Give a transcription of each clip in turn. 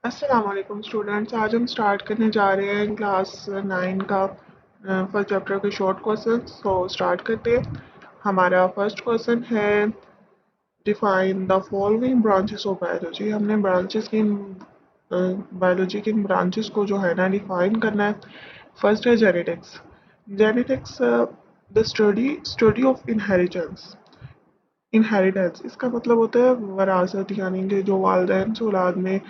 अस्सलाम वालेकुम स्टूडेंट्स। आज हम स्टार्ट करने जा रहे हैं क्लास 9 का फर्स्ट चैप्टर के शॉर्ट क्वेश्चन। स्टार्ट करते हैं। हमारा फर्स्ट क्वेश्चन है define the following branches of biology. हमने ब्रांचेस की बायोलॉजी की ब्रांचेस को जो है ना डिफाइन करना है। फर्स्ट है genetics. Genetics the study of inheritance. Inheritance इसका मतलब होता है वरासत, यानी कि जो वालदैन से औलाद में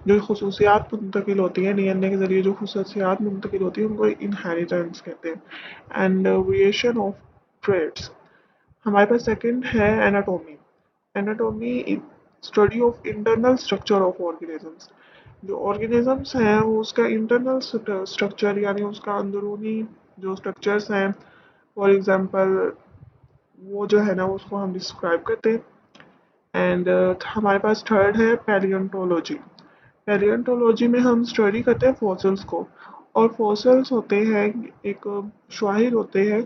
जो खसूसियात मुंतकिल होती हैं, डीएनए के ज़रिए जो खसूसियात मुंतकिल होती हैं उनको इनहेरिटेंस कहते हैं। And variation of traits. हमारे पास सेकंड है anatomy. Anatomy study of internal structure of organisms. जो ऑर्गेनिजम्स हैं वो उसका इंटरनल स्ट्रक्चर यानी उसका अंदरूनी जो स्ट्रक्चर्स हैं, फॉर एग्जांपल वो जो है ना उसको हम डिस्क्राइब करते हैं। एंड हमारे पास थर्ड है पैलियोंटोलॉजी। पैलियोंटोलॉजी में हम स्टडी करते हैं फॉसिल्स को। और फॉसिल्स होते हैं एक शवाहिद होते हैं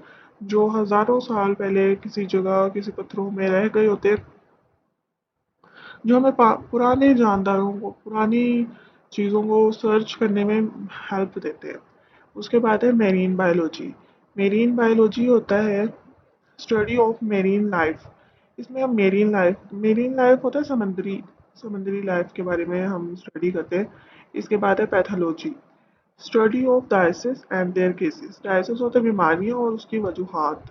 जो हज़ारों साल पहले किसी जगह किसी पत्थरों में रह गए होते हैं, जो हमें पुराने जानदारों को पुरानी चीज़ों को सर्च करने में हेल्प देते हैं। उसके बाद है मेरीन बायोलॉजी। मेरीन बायोलॉजी होता है स्टडी ऑफ मेरीन लाइफ। इसमें हम मेरीन लाइफ होता है समुद्री समुद्री लाइफ के बारे में हम स्टडी करते हैं। इसके बाद है pathology. Study of disease and their cases. Disease होता है बीमारियां और उसकी वजूहात।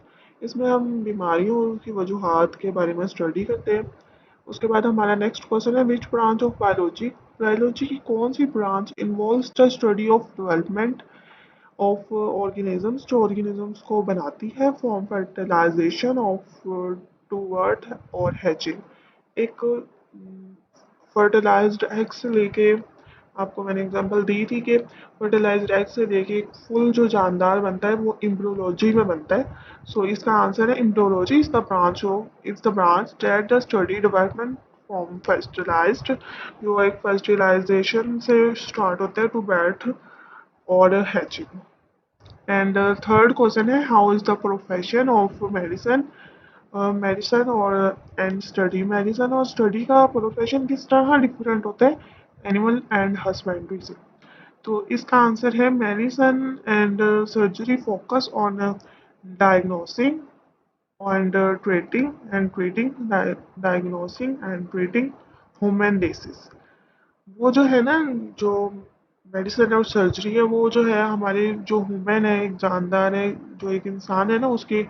इसमें हम बीमारियों और उसकी वजूहात के बारे में स्टडी करते हैं। उसके बाद हमारा नेक्स्ट क्वेश्चन है which branch of biology. Biology की कौन सी branch involves the study of development of organisms, जो ऑर्गेनिजम्स को बनाती है फ्रॉम फर्टिलाइजेशन ऑफ टूवर्ड और हैचिंग। एक फर्टिलाइज्ड एग से लेके, आपको मैंने एग्जांपल दी थी कि फर्टिलाइज्ड एग से लेके एक फुल जो जानदार बनता है वो एम्ब्रियोलॉजी में बनता है। इसका आंसर है embryology is the branch that the study development from fertilised, जो एक फर्टिलाइजेशन से स्टार्ट होता है टू बर्थ और हैचिंग। एंड थर्ड क्वेश्चन है how is the profession of medicine. Medicine और एंड स्टडी, मेडिसिन और स्टडी का प्रोफेशन किस तरह डिफरेंट होता है एनिमल एंड हस्बेंड्री से। तो इसका आंसर है medicine and surgery focus on diagnosing and treating diagnosing and treating human disease. वो जो है ना, जो मेडिसिन और सर्जरी है वो जो है हमारे जो ह्यूमन है, एक जानदार है, जो एक इंसान है ना, उसकी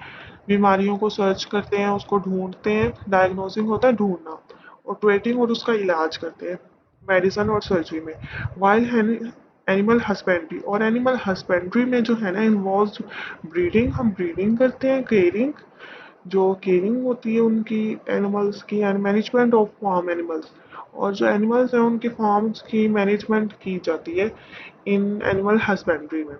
बीमारियों को सर्च करते हैं, उसको ढूंढते हैं। डायग्नोसिंग होता है ढूंढना, और ट्रीटिंग और उसका इलाज करते हैं मेडिसिन और सर्जरी में। वाइल एनिमल हस्बेंड्री, और एनिमल हस्बेंड्री में जो है ना इन्वॉल्व ब्रीडिंग, हम ब्रीडिंग करते हैं, केयरिंग, जो केयरिंग होती है उनकी एनिमल्स की, and management of farm animals, और जो एनिमल्स हैं उनकी फार्म्स की मैनेजमेंट की जाती है इन एनिमल हस्बेंड्री में।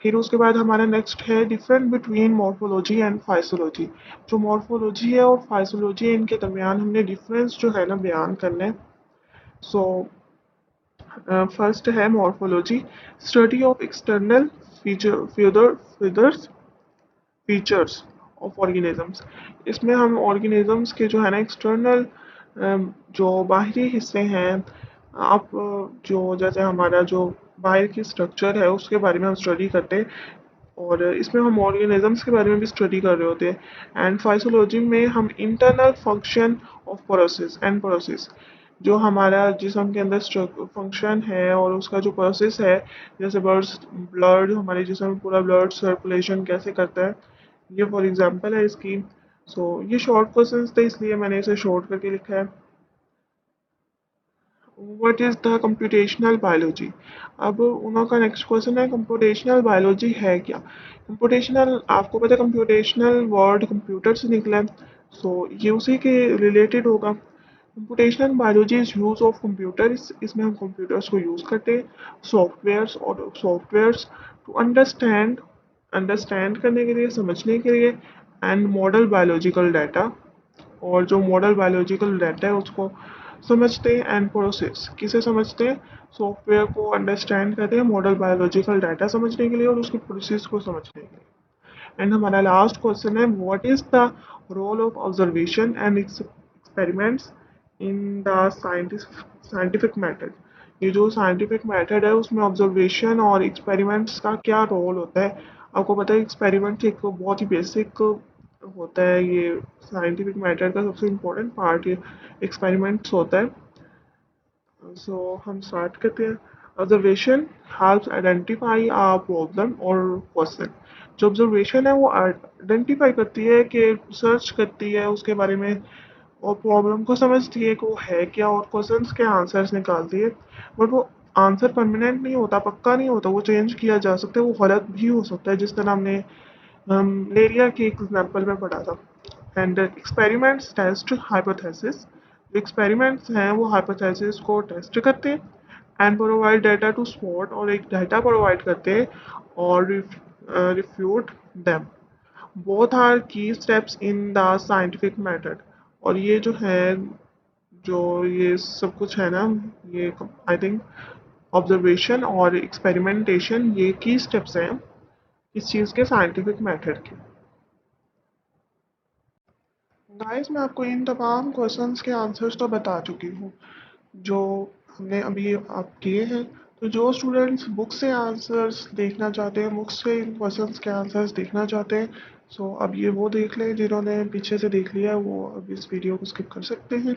फिर उसके बाद हमारा नेक्स्ट है डिफरेंट बिटवीन मॉर्फोलॉजी एंड फाइसोलॉजी। जो मॉर्फोलॉजी है और फाइसोलॉजी है इनके दरमियान हमने डिफरेंस जो है ना बयान करना है। सो फर्स्ट है morphology. Study of external features features of organisms. इसमें हम ऑर्गेनिजम्स के जो है ना एक्सटर्नल जो बाहरी हिस्से हैं, आप जो जैसे हमारा जो बाहर की स्ट्रक्चर है उसके बारे में हम स्टडी करते हैं, और इसमें हम ऑर्गेनिजम्स के बारे में भी स्टडी कर रहे होते हैं। एंड फाइसोलॉजी में हम इंटरनल फंक्शन ऑफ प्रोसेस, जो हमारा जिसम के अंदर फंक्शन है और उसका जो प्रोसेस है, जैसे ब्लड हमारे जिसम में पूरा ब्लड सर्कुलेशन कैसे करता है, ये फॉर एग्जांपल है इसकी। ये शॉर्ट क्वेश्चंस थे इसलिए मैंने इसे शॉर्ट करके लिखा है। What is the computational biology. अब उनका नेक्स्ट क्वेश्चन है कंप्यूटेशनल बायोलॉजी है क्या। कंप्यूटेशनल, आपको पता है कंप्यूटेशनल वर्ड कंप्यूटर से निकला है, ये उसी के रिलेटेड होगा। Computational biology is use of computers. इसमें हम कंप्यूटर्स को यूज करते हैं, सॉफ्टवेयर्स टू अंडरस्टैंड अंडरस्टैंड करने के लिए, समझने के लिए, एंड मॉडल बायोलॉजिकल डाटा, और जो मॉडल बायोलॉजिकल डाटा है उसको समझते हैं। एंड प्रोसेस किसे समझते हैं, सॉफ्टवेयर को अंडरस्टैंड करते हैं मॉडल बायोलॉजिकल डाटा समझने के लिए और उसके प्रोसेस को समझने के लिए। एंड हमारा लास्ट क्वेश्चन है what is the role of observation and experiments in the scientific method. ये जो साइंटिफिक मेथड है उसमें ऑब्जर्वेशन और एक्सपेरिमेंट्स का क्या रोल होता है। आपको पता है एक्सपेरिमेंट एक बहुत ही बेसिक होता है, ये साइंटिफिक मेथड का सबसे इम्पोर्टेंट पार्ट ये एक्सपेरिमेंट्स होता है। सो हम स्टार्ट करते हैं। Observation helps identify a problem और क्वेश्चन। जो ऑब्जर्वेशन है वो आइडेंटिफाई करती है कि सर्च करती है उसके बारे में और प्रॉब्लम को समझती है कि वो है क्या और क्वेश्चंस के आंसर्स निकालती है। बट वो आंसर परमानेंट नहीं होता, पक्का नहीं होता, वो चेंज किया जा सकता है, वो गलत भी हो सकता है, जिस तरह हमने मलेरिया के एग्जाम्पल में पढ़ा था। And experiments test hypothesis. Experiments हैं वो हाइपोथेसिस को टेस्ट करते हैं and provide data to support, और एक डाटा प्रोवाइड करते हैं और refute them. Both are key steps in the scientific method. और ये जो है, जो ये सब कुछ है ना, ये आई थिंक ऑब्जर्वेशन और एक्सपेरिमेंटेशन ये की स्टेप्स हैं इस चीज़ के साइंटिफिक मेथड के। गाइस मैं आपको इन तमाम क्वेश्चंस के आंसर्स तो बता चुकी हूँ जो हमने अभी आप किए हैं। तो जो स्टूडेंट्स बुक से आंसर्स देखना चाहते हैं, बुक से इन क्वेश्चंस के आंसर्स देखना चाहते हैं, सो अब ये वो देख लें जिन्होंने पीछे से देख लिया है, वो अब इस वीडियो को स्किप कर सकते हैं।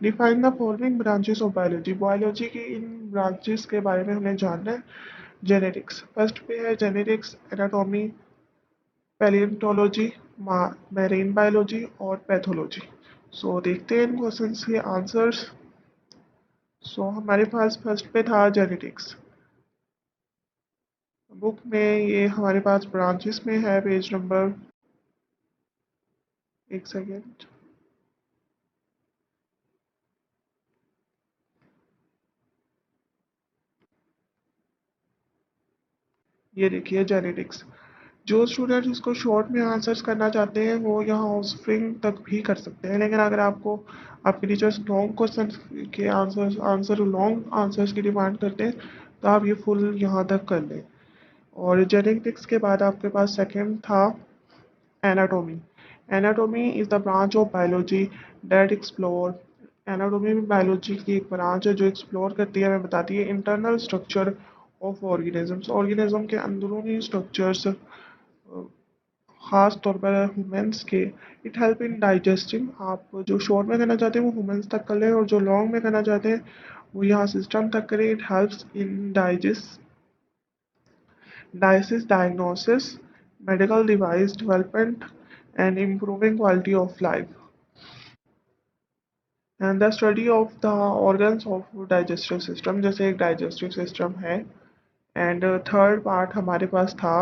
Define the following branches of biology. Biology की इन ब्रांचेस के बारे में हमें जानना है। जेनेटिक्स फर्स्ट पे है, जेनेटिक्स, एनाटॉमी, पैलियोंटोलॉजी, मैरीन बायोलॉजी और पैथोलॉजी। सो देखते हैं इन क्वेश्चंस के आंसर्स। सो हमारे पास फर्स्ट पे था जेनेटिक्स। बुक में ये हमारे पास ब्रांचेस में है, पेज नंबर, एक सेकेंड, ये देखिए जेनेटिक्स। जो स्टूडेंट इसको शॉर्ट में आंसर्स करना चाहते हैं वो यहाँ स्प्रिंग तक भी कर सकते हैं, लेकिन अगर आपको आपके टीचर्स लॉन्ग क्वेश्चन के आंसर लॉन्ग आंसर्स की डिमांड करते हैं तो आप ये फुल यहाँ तक कर लें। और जेनेटिक्स के बाद आपके पास सेकंड था anatomy. Anatomy is the branch of biology that explore. Anatomy में बायोलॉजी की एक ब्रांच है जो एक्सप्लोर करती है, हमें बताती है internal structure of organisms. Organism के अंदरूनी स्ट्रक्चर्स, खास तौर पर ह्यूमंस के। It help in digesting. आप जो शॉर्ट में करना चाहते हैं वो ह्यूमंस तक कर लें, और जो लॉन्ग में करना चाहते हैं वो यहाँ सिस्टम तक करें। It helps in diagnosis, medical device development, and improving quality of life. And the study of the organs of digestive system, जैसे एक digestive system है। And थर्ड पार्ट हमारे पास था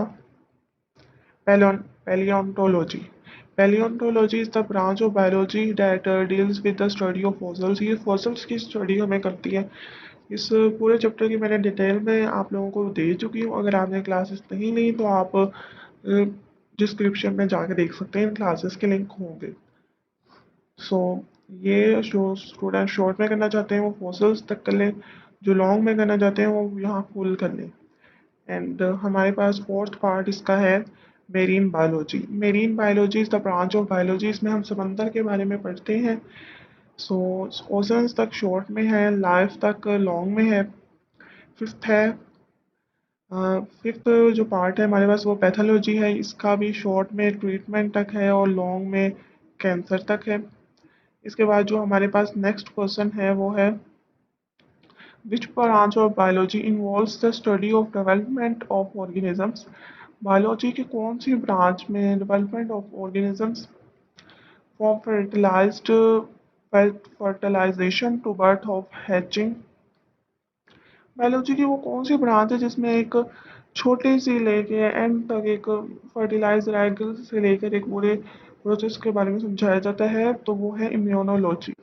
paleontology. Paleontology is the branch of biology that deals with the study of fossils. ये fossils की study हमें करती है। इस पूरे चैप्टर की मैंने डिटेल में आप लोगों को दे चुकी हूँ। अगर आपने क्लासेस नहीं ली तो आप डिस्क्रिप्शन में जाके देख सकते हैं, इन क्लासेस के लिंक होंगे। सो ये जो स्टूडेंट शॉर्ट में करना चाहते हैं वो फॉसिल्स तक कर लें, जो लॉन्ग में करना चाहते हैं वो यहाँ फुल कर लें। एंड हमारे पास फोर्थ पार्ट इसका है marine biology. Marine biology is the branch of biology. इसमें हम समंदर के बारे में पढ़ते हैं। सो ओशंस तक शॉर्ट में है, लाइफ तक लॉन्ग में है। फिफ्थ है, फिफ्थ जो पार्ट है हमारे पास वो पैथोलॉजी है। इसका भी शॉर्ट में ट्रीटमेंट तक है और लॉन्ग में कैंसर तक है। इसके बाद जो हमारे पास नेक्स्ट क्वेश्चन है वो है which branch of biology involves the study of development of organisms. Biology की कौन सी ब्रांच में development of organisms from fertilisation to birth of hatching. Biology की वो कौन सी ब्रांच है जिसमें एक छोटे से लेके एंड तक एक फर्टिलाइजर एग से लेकर एक पूरे प्रोसेस के बारे में समझाया जाता है, तो वो है इम्यूनोलॉजी।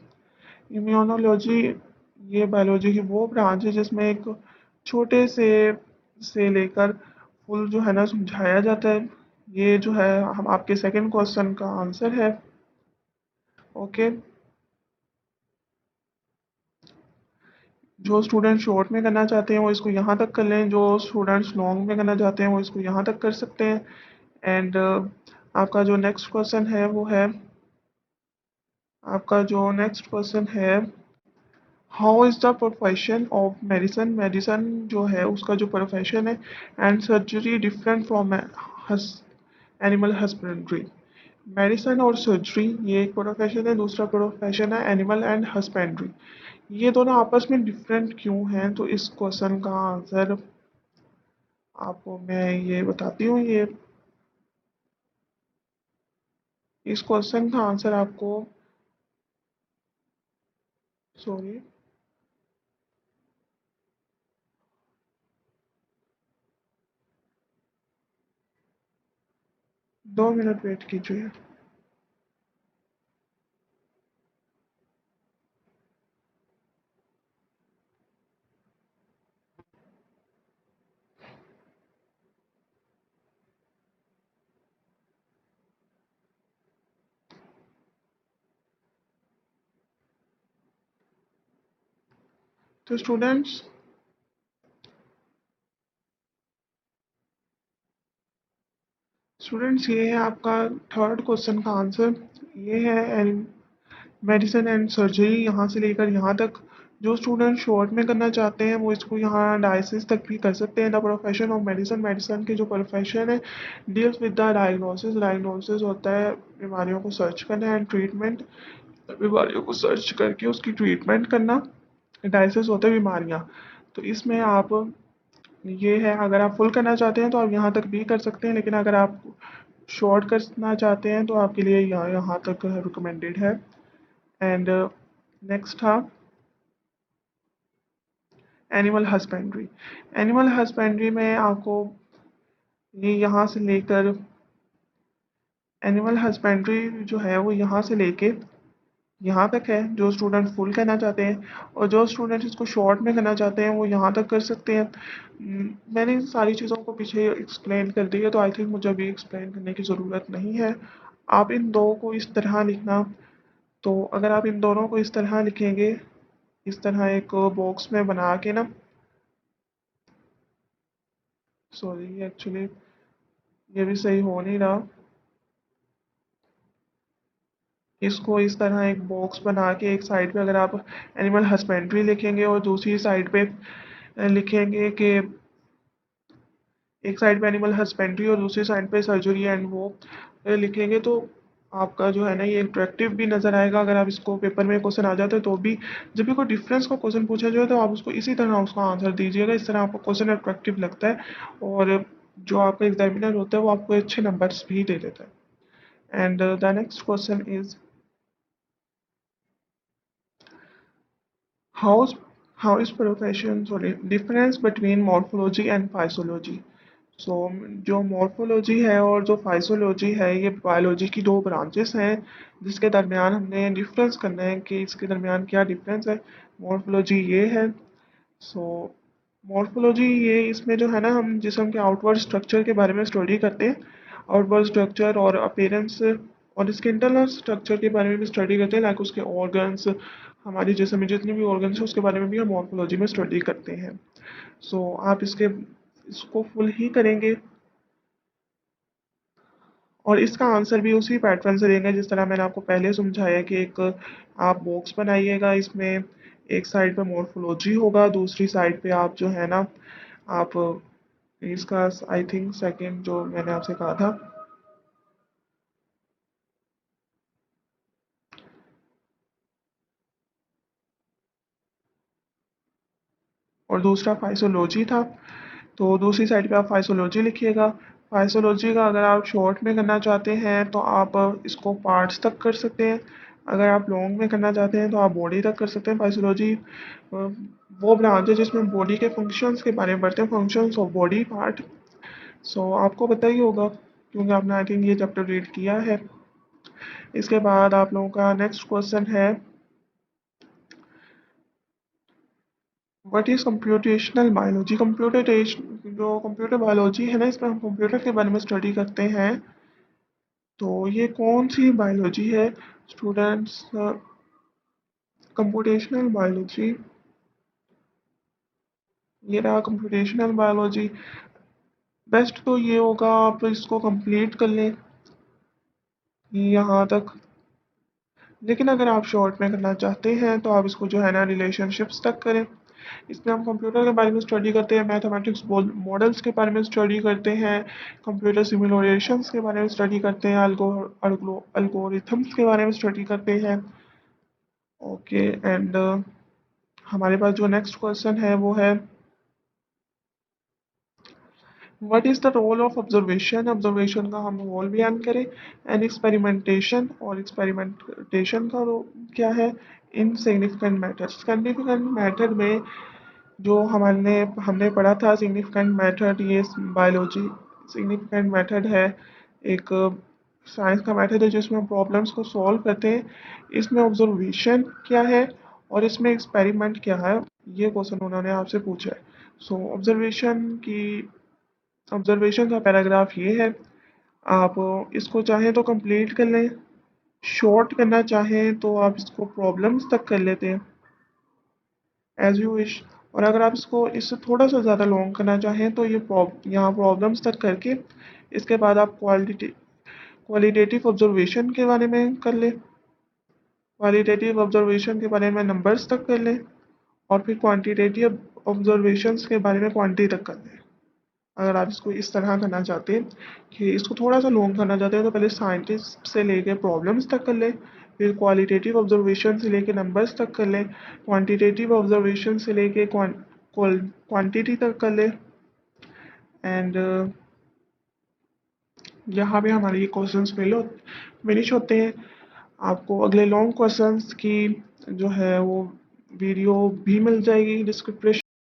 इम्यूनोलॉजी ये बायोलॉजी की वो ब्रांच है जिसमें एक छोटे से लेकर फुल जो है ना समझाया जाता है। ये जो है हम आपके सेकंड क्वेश्चन का आंसर है। ओके, जो स्टूडेंट शॉर्ट में करना चाहते हैं वो इसको यहाँ तक कर लें, जो स्टूडेंट्स लॉन्ग में करना चाहते हैं वो इसको यहाँ तक कर सकते हैं। एंड आपका जो नेक्स्ट क्वेश्चन है वो है, आपका जो नेक्स्ट क्वेश्चन है how is the profession of medicine, medicine जो है उसका जो प्रोफेशन है, and surgery different from animal husbandry. Medicine और सर्जरी ये एक प्रोफेशन है, दूसरा प्रोफेशन है एनिमल एंड हस्बेंड्री। ये दोनों आपस में डिफरेंट क्यों हैं, तो इस क्वेश्चन का आंसर आपको मैं ये बताती हूँ। ये इस क्वेश्चन का आंसर आपको, सॉरी, 2 मिनट वेट कीजिए। तो स्टूडेंट्स ये है आपका थर्ड क्वेश्चन का आंसर। ये है मेडिसिन एंड सर्जरी, यहाँ से लेकर यहाँ तक। जो स्टूडेंट शॉर्ट में करना चाहते हैं वो इसको यहाँ डायसिस तक भी कर सकते हैं। The profession of medicine, medicine की जो प्रोफेशन है, deals with the diagnosis, diagnosis होता है बीमारियों को सर्च करना, एंड ट्रीटमेंट, बीमारियों को सर्च करके उसकी ट्रीटमेंट करना। डायसिस होते हैं बीमारियाँ। तो इसमें आप, ये है, अगर आप फुल करना चाहते हैं तो आप यहाँ तक भी कर सकते हैं, लेकिन अगर आप शॉर्ट करना चाहते हैं तो आपके लिए यहाँ यहाँ तक रिकमेंडेड है। एंड नेक्स्ट था एनिमल हस्बेंड्री। एनिमल हस्बेंड्री में आपको ये यहाँ से लेकर, एनिमल हस्बेंड्री जो है वो यहाँ से लेके यहाँ तक है जो स्टूडेंट फुल करना चाहते हैं, और जो स्टूडेंट इसको शॉर्ट में करना चाहते हैं वो यहाँ तक कर सकते हैं। मैंने इन सारी चीज़ों को पीछे एक्सप्लेन कर दी है, तो आई थिंक मुझे अभी एक्सप्लेन करने की ज़रूरत नहीं है। आप इन दो को इस तरह लिखना। तो अगर आप इन दोनों को इस तरह लिखेंगे, इस तरह एक बॉक्स में बना के ना, सॉरी एक्चुअली ये भी सही हो नहीं रहा। इसको इस तरह एक बॉक्स बना के एक साइड पे अगर आप एनिमल हस्बेंड्री लिखेंगे और दूसरी साइड पे लिखेंगे कि, एक साइड पे एनिमल हस्बेंड्री और दूसरी साइड पे सर्जरी एंड वो लिखेंगे, तो आपका जो है ना ये अट्रैक्टिव भी नज़र आएगा। अगर आप इसको पेपर में क्वेश्चन आ जाता है तो भी, जब भी कोई डिफरेंस का क्वेश्चन पूछा जाए तो आप उसको इसी तरह उसका आंसर दीजिएगा, इस तरह आपको क्वेश्चन अट्रैक्टिव लगता है, और जो आपका एग्जामिनर होता है वो आपको अच्छे नंबर्स भी दे देता है। And the next question is, How is, how is profession, sorry, difference between morphology and physiology? सो जो मॉर्फोलॉजी है और जो फाइजोलॉजी है, ये बायोलॉजी की दो ब्रांचेस हैं जिसके दरमियान हमने डिफरेंस करना है कि इसके दरमियान क्या डिफरेंस है। मॉर्फोलॉजी ये है। सो मॉर्फोलॉजी ये, इसमें जो है ना हम जिस्म के आउटवर्ड स्ट्रक्चर के बारे में स्टडी करते हैं, आउटवर्ड स्ट्रक्चर और अपीयरेंस, और इसके इंटरनल स्ट्रक्चर के बारे में भी स्टडी करते हैं, लाइक उसके ऑर्गन्स, हमारी जिस्म में जितने भी ऑर्गन्स हैं उसके बारे में भी हम मॉर्फोलॉजी में स्टडी करते हैं। सो आप इसको फुल ही करेंगे और इसका आंसर भी उसी पैटर्न से देंगे जिस तरह मैंने आपको पहले समझाया कि एक आप बॉक्स बनाइएगा, इसमें एक साइड पे मॉर्फोलॉजी होगा, दूसरी साइड पे आप जो है ना, आप इसका आई थिंक सेकंड जो मैंने आपसे कहा था, और दूसरा फाइसोलॉजी था। तो दूसरी साइड पे आप फाइसोलॉजी लिखिएगा। फाइसोलॉजी का अगर आप शॉर्ट में करना चाहते हैं तो आप इसको पार्ट्स तक कर सकते हैं, अगर आप लॉन्ग में करना चाहते हैं तो आप बॉडी तक कर सकते हैं। फाइसोलॉजी वो ब्रांच है जिसमें बॉडी के फंक्शंस के बारे में पढ़ते हैं, फंक्शंस ऑफ बॉडी पार्ट। सो आपको पता ही होगा क्योंकि आपने आई थिंक ये चैप्टर रीड किया है। इसके बाद आप लोगों का नेक्स्ट क्वेश्चन है, what is computational biology. Computation जो कंप्यूटर बायोलॉजी है ना, इसमें हम कंप्यूटर के बारे में स्टडी करते हैं। तो ये कौन सी बायोलॉजी है स्टूडेंट्स? कंप्यूटेशनल बायोलॉजी, ये रहा कंप्यूटेशनल बायोलॉजी। बेस्ट तो ये होगा आप इसको कंप्लीट कर लें यहाँ तक। लेकिन अगर आप शॉर्ट में करना चाहते हैं तो आप इसको जो है ना रिलेशनशिप्स तक करें। इसमें हम कंप्यूटर के बारे में स्टडी करते हैं, मैथमेटिक्स मॉडल्स के बारे में स्टडी करते हैं, कंप्यूटर सिमुलेशंस के बारे में स्टडी करते हैं, अल्गोरिथम्स के बारे में स्टडी करते हैं। ओके एंड हमारे पास जो नेक्स्ट क्वेश्चन है वो है what is the role of observation. Observation का हम रोल बयान करें। एंड एक्सपेरिमेंटेशन, और एक्सपेरिमेंटेशन का क्या है इन सिग्निफिकेंट मैथड। सिग्निफिकेंट मैथड में जो हमने हमने पढ़ा था सिग्निफिकेंट मेथड, ये बायोलॉजी सिग्निफिकेंट मेथड है, एक साइंस का मेथड है जिसमें हम प्रॉब्लम्स को सॉल्व करते हैं। इसमें ऑब्जर्वेशन क्या है और इसमें एक्सपेरिमेंट क्या है, ये क्वेश्चन उन्होंने आपसे पूछा है। सो ऑब्जर्वेशन का पैराग्राफ ये है। आप इसको चाहें तो कंप्लीट कर लें, शॉर्ट करना चाहें तो आप इसको प्रॉब्लम्स तक कर लेते हैं, एज यू विश। और अगर आप इसको इससे थोड़ा सा ज़्यादा लॉन्ग करना चाहें तो ये यहाँ प्रॉब्लम्स तक करके इसके बाद आप क्वालिटेटिव ऑब्जर्वेशन के बारे में कर लें, क्वालिटेटिव ऑब्जर्वेशन के बारे में नंबर्स तक कर लें, और फिर क्वांटिटेटिव ऑब्जर्वेशंस के बारे में क्वांटिटी तक कर लें। अगर आप इसको इस तरह करना चाहते हैं कि इसको थोड़ा सा लॉन्ग करना चाहते हैं तो पहले साइंटिस्ट से लेके प्रॉब्लम्स तक कर लें, फिर क्वालिटेटिव ऑब्जर्वेशन से लेके नंबर्स तक कर लें, क्वांटिटेटिव ऑब्जर्वेशन से लेके क्वांटिटी तक कर लें। एंड यहाँ पे हमारे ये क्वेश्चंस फिनिश होते हैं। आपको अगले लॉन्ग क्वेश्चंस की जो है वो वीडियो भी मिल जाएगी डिस्क्रिप्शन